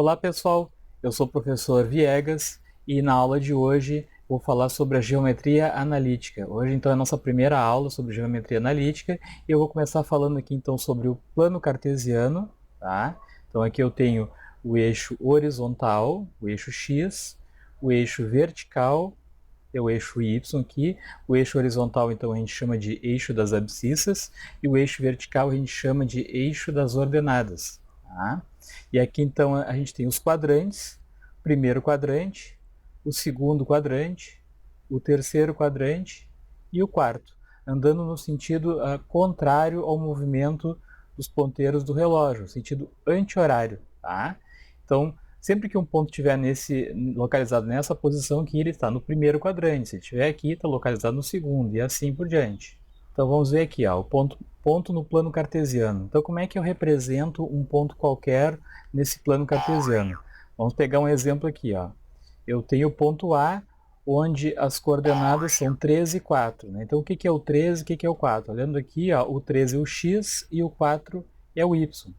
Olá pessoal, eu sou o professor Viegas e na aula de hoje vou falar sobre a geometria analítica. Hoje então é a nossa primeira aula sobre geometria analítica e eu vou começar falando aqui então sobre o plano cartesiano, tá? Então aqui eu tenho o eixo horizontal, o eixo x, o eixo vertical, é o eixo y aqui, o eixo horizontal então a gente chama de eixo das abscissas e o eixo vertical a gente chama de eixo das ordenadas, tá? E aqui então a gente tem os quadrantes, o primeiro quadrante, o segundo quadrante, o terceiro quadrante e o quarto, andando no sentido contrário ao movimento dos ponteiros do relógio, sentido anti-horário, tá? Então, sempre que um ponto estiver localizado nessa posição aqui, ele está no primeiro quadrante. Se ele estiver aqui, está localizado no segundo, e assim por diante. Então vamos ver aqui, ó, o ponto no plano cartesiano. Então como é que eu represento um ponto qualquer nesse plano cartesiano? Vamos pegar um exemplo aqui. Ó. Eu tenho o ponto A, onde as coordenadas são 3 e 4. Né? Então o que é o 3 e o que é o 4? Olhando aqui, ó, o 3 é o x e o 4 é o y.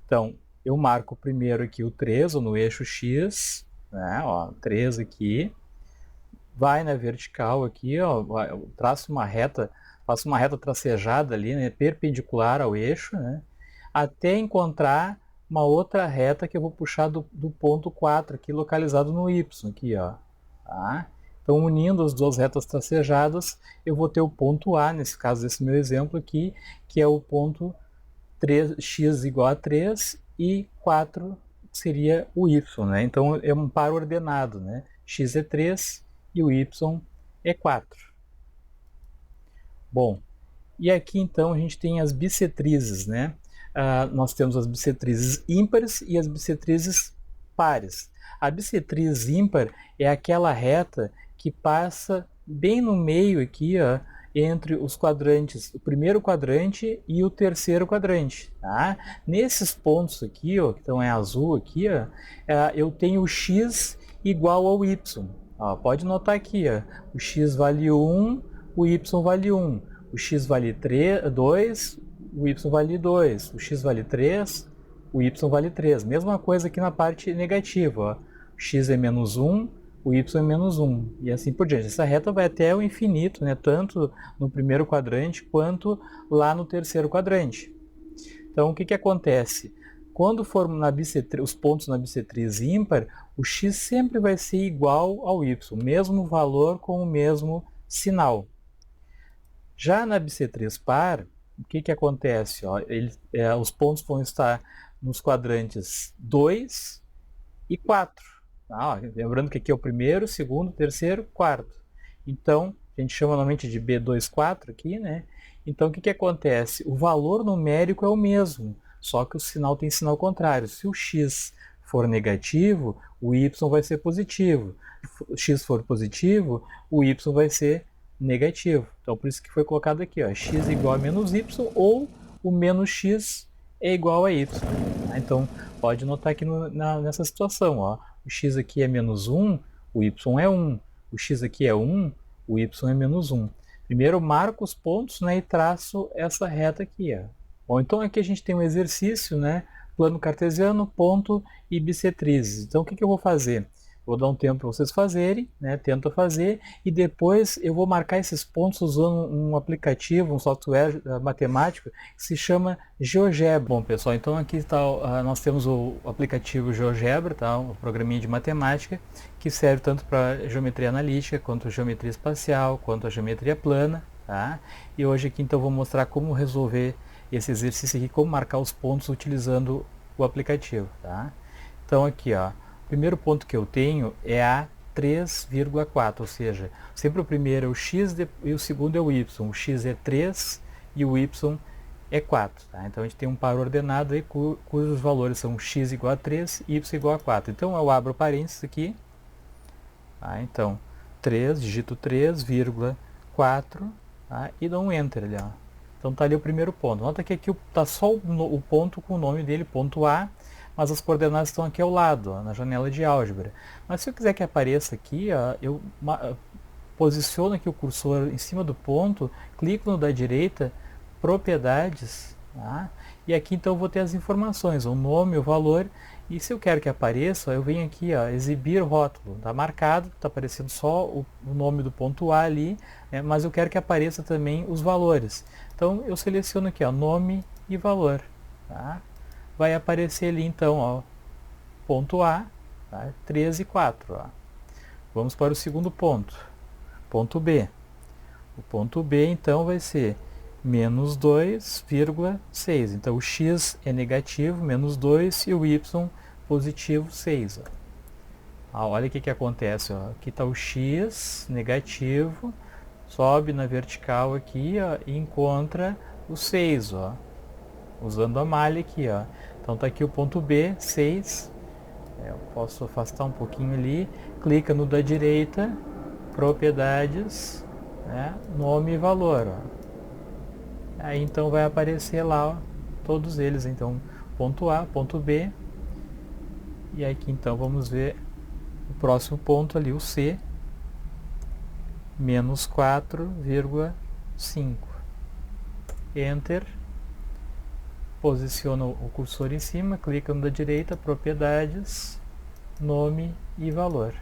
Então, eu marco primeiro aqui o 3, ou no eixo x, né, ó, 3 aqui, vai na vertical aqui, ó, traço uma reta, faço uma reta tracejada ali, né, perpendicular ao eixo, né, até encontrar uma outra reta que eu vou puxar do ponto 4 aqui, localizado no y, aqui, ó, tá? Então, unindo as duas retas tracejadas, eu vou ter o ponto A, nesse caso desse meu exemplo aqui, que é o ponto 3x igual a 3 e 4 seria o y, né? Então é um par ordenado, né? X é 3 e o y é 4. Bom, e aqui então a gente tem as bissetrizes, né? Nós temos as bissetrizes ímpares e as bissetrizes pares. A bissetriz ímpar é aquela reta que passa bem no meio aqui, ó, entre os quadrantes, o primeiro quadrante e o terceiro quadrante. Tá? Nesses pontos aqui, ó, que estão em azul aqui, ó, eu tenho o x igual ao y. Ó, pode notar aqui, ó, o x vale 1, o y vale 1, o x vale 2, o y vale 2, o x vale 3, o y vale 3. Mesma coisa aqui na parte negativa, ó. O x é menos 1, o y é menos 1, e assim por diante. Essa reta vai até o infinito, né? Tanto no primeiro quadrante quanto lá no terceiro quadrante. Então, o que acontece? Quando for os pontos na bissetriz ímpar, o x sempre vai ser igual ao y, mesmo valor com o mesmo sinal. Já na bissetriz par, o que acontece? Ó, os pontos vão estar nos quadrantes 2 e 4. Tá? Lembrando que aqui é o primeiro, segundo, terceiro, quarto. Então, a gente chama normalmente de B24 aqui, né? Então, o que acontece? O valor numérico é o mesmo, só que o sinal tem sinal contrário. Se o x for negativo, o y vai ser positivo. Se o x for positivo, o y vai ser negativo. Então, por isso que foi colocado aqui, ó, x igual a menos y, ou o menos x é igual a y. Tá? Então, pode notar aqui nessa situação, ó, o x aqui é menos 1, o y é 1. O x aqui é 1, o y é menos 1. Primeiro eu marco os pontos, né, e traço essa reta aqui. Ó. Bom, então aqui a gente tem um exercício, né, plano cartesiano, ponto e bissetrizes. Então o que eu vou fazer? Vou dar um tempo para vocês fazerem, né, tenta fazer, e depois eu vou marcar esses pontos usando um aplicativo, um software matemático que se chama GeoGebra. Bom pessoal, então aqui tá, nós temos o aplicativo GeoGebra, tá, um programinha de matemática, que serve tanto para geometria analítica, quanto geometria espacial, quanto a geometria plana. Tá? E hoje aqui então eu vou mostrar como resolver esse exercício aqui, como marcar os pontos utilizando o aplicativo. Tá? Então aqui, ó, o primeiro ponto que eu tenho é a 3,4, ou seja, sempre o primeiro é o x e o segundo é o y. O x é 3 e o y é 4. Tá? Então a gente tem um par ordenado aí cujos valores são x igual a 3 e y igual a 4. Então eu abro parênteses aqui. Tá? Então 3, digito 3,4, tá? E dou um enter ali. Ó. Então está ali o primeiro ponto. Nota que aqui está só o ponto com o nome dele, ponto A, mas as coordenadas estão aqui ao lado, ó, na janela de álgebra. Mas se eu quiser que apareça aqui, ó, eu posiciono aqui o cursor em cima do ponto, clico no da direita, propriedades, tá? E aqui então eu vou ter as informações, o nome, o valor E se eu quero que apareça, eu venho aqui, ó, exibir rótulo. Está marcado, está aparecendo só o nome do ponto A ali, né, mas eu quero que apareça também os valores. Então eu seleciono aqui, ó, nome e valor. Tá? Vai aparecer ali então, ó, ponto A, tá? 3 e 4. Ó. Vamos para o segundo ponto, ponto B. O ponto B então vai ser menos 2,6. Então o x é negativo, menos 2, e o y positivo 6. Olha o que acontece. Ó. Aqui está o x negativo, sobe na vertical aqui, ó, e encontra o 6, ó, usando a malha aqui. Ó. Então está aqui o ponto B, 6. Eu posso afastar um pouquinho ali, clica no da direita, propriedades, né, nome e valor. Ó. Aí então vai aparecer lá, ó, todos eles. Então ponto A, ponto B, e aqui então vamos ver o próximo ponto ali, o C, menos 4,5. Enter. Posiciona o cursor em cima, clica no da direita, propriedades, nome e valor.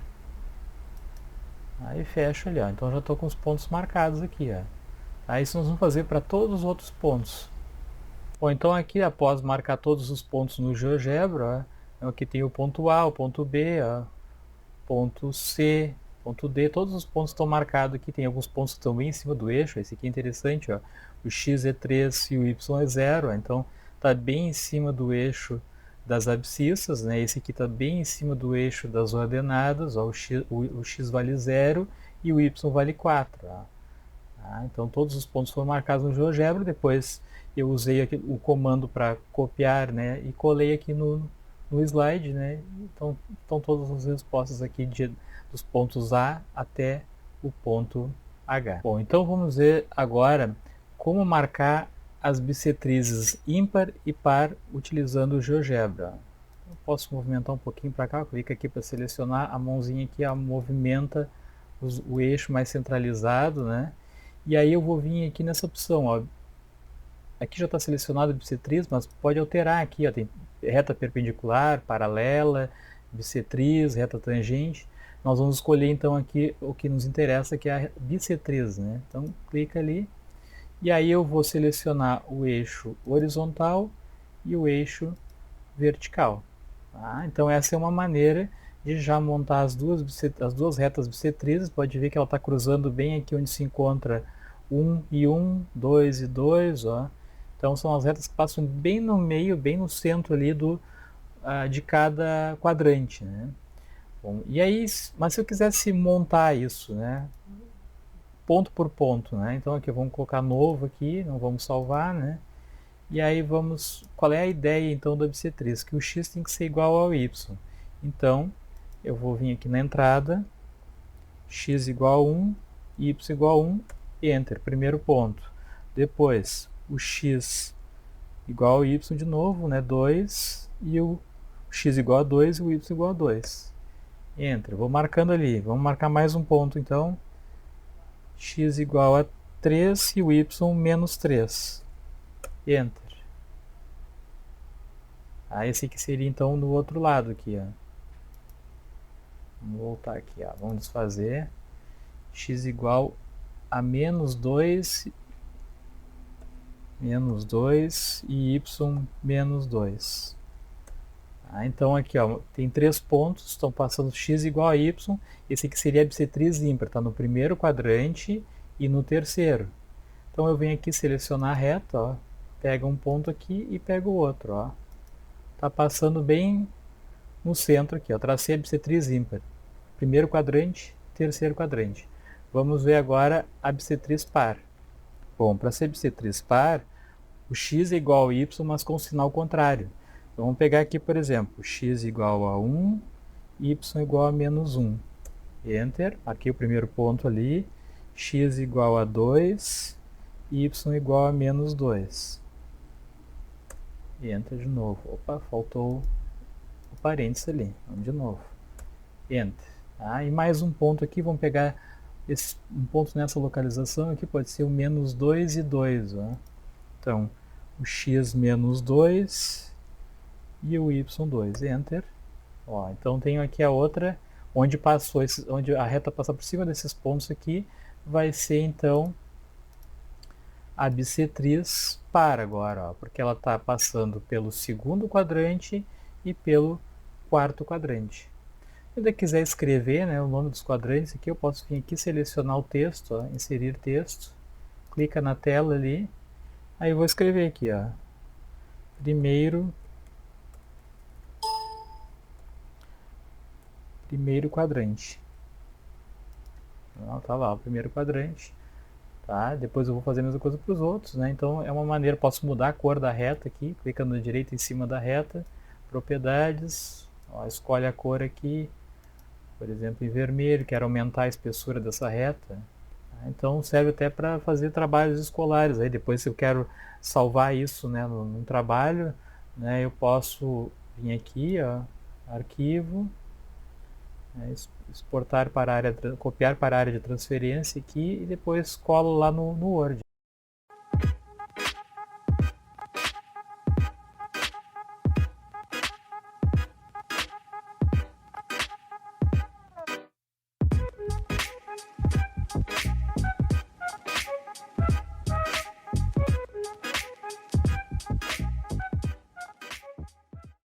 Aí fecha ali, ó. Então já estou com os pontos marcados aqui, ó. Aí isso nós vamos fazer para todos os outros pontos. Bom, então aqui após marcar todos os pontos no GeoGebra, ó, aqui tem o ponto A, o ponto B, ó, ponto C, ponto D, todos os pontos estão marcados aqui. Tem alguns pontos que estão bem em cima do eixo, esse aqui é interessante, ó. O X é 3 e o Y é 0, ó. Então está bem em cima do eixo das abscissas, né? Esse aqui está bem em cima do eixo das ordenadas, ó. O X vale 0 e o Y vale 4. Ó. Tá? Então todos os pontos foram marcados no GeoGebra, depois eu usei aqui o comando para copiar, né? E colei aqui no slide, né? Então estão todas as respostas aqui dos pontos A até o ponto H. Bom, então vamos ver agora como marcar as bissetrizes ímpar e par utilizando o GeoGebra. Eu posso movimentar um pouquinho para cá, clica aqui para selecionar, a mãozinha aqui ó, movimenta o eixo mais centralizado, né? E aí eu vou vir aqui nessa opção, ó. Aqui já está selecionado a bissetriz, mas pode alterar aqui, ó. Tem reta perpendicular, paralela, bissetriz, reta tangente. Nós vamos escolher então aqui o que nos interessa, que é a bissetriz, né? Então clica ali e aí eu vou selecionar o eixo horizontal e o eixo vertical. Tá? Então essa é uma maneira de já montar as duas retas bissetrizes. Pode ver que ela está cruzando bem aqui onde se encontra 1 e 1, 2 e 2, ó. Então são as retas que passam bem no meio, bem no centro ali de cada quadrante, né? Bom, e aí, mas se eu quisesse montar isso, né, ponto por ponto, né? Então aqui vamos colocar novo aqui, não vamos salvar, né? E aí vamos, qual é a ideia então da bissetriz? Que o x tem que ser igual ao y. Então eu vou vir aqui na entrada, x igual a 1, y igual a 1, enter, primeiro ponto. Depois o x igual ao y de novo, né, 2, e o x igual a 2 e o y igual a 2. Enter, vou marcando ali, vamos marcar mais um ponto então, x igual a 3 e o y menos 3. Enter. Esse aqui seria então do outro lado aqui, ó. Vamos voltar aqui, ó. Vamos desfazer. X igual a menos 2 e y menos 2. Então aqui ó, tem 3 pontos, estão passando x igual a y. Esse aqui seria a bissetriz ímpar, está no primeiro quadrante e no terceiro. Então eu venho aqui selecionar a reta, ó, pega um ponto aqui e pega o outro. Ó. Tá passando bem no centro aqui, ó, tracei a bissetriz ímpar. Primeiro quadrante, terceiro quadrante. Vamos ver agora a bissetriz par. Bom, para ser bissetriz par, o x é igual a y, mas com sinal contrário. Então, vamos pegar aqui, por exemplo, x igual a 1, y igual a menos 1. Enter, aqui o primeiro ponto ali, x igual a 2, y igual a menos 2. Enter de novo. Opa, faltou o parênteses ali. Vamos de novo. Enter. E mais um ponto aqui, vamos pegar um ponto nessa localização aqui, pode ser o menos 2 e 2. Ó. Então, o x menos 2 e o y2, Enter. Ó, então tenho aqui a outra, onde passou onde a reta passa por cima desses pontos aqui, vai ser então a bissetriz par agora, ó, porque ela está passando pelo segundo quadrante e pelo quarto quadrante. Se eu quiser escrever, né, o nome dos quadrantes aqui, eu posso vir aqui selecionar o texto, ó, inserir texto, clica na tela ali, aí eu vou escrever aqui, ó, primeiro quadrante. Então, tá lá o primeiro quadrante. Tá? Depois eu vou fazer a mesma coisa para os outros, né? Então é uma maneira, posso mudar a cor da reta aqui, clicando na direita em cima da reta, propriedades, ó, escolhe a cor aqui, por exemplo em vermelho, quero aumentar a espessura dessa reta. Tá? Então serve até para fazer trabalhos escolares. Aí depois, se eu quero salvar isso, né, num trabalho, né, eu posso vir aqui, ó, arquivo, né, exportar para a área, copiar para a área de transferência aqui e depois colo lá no Word.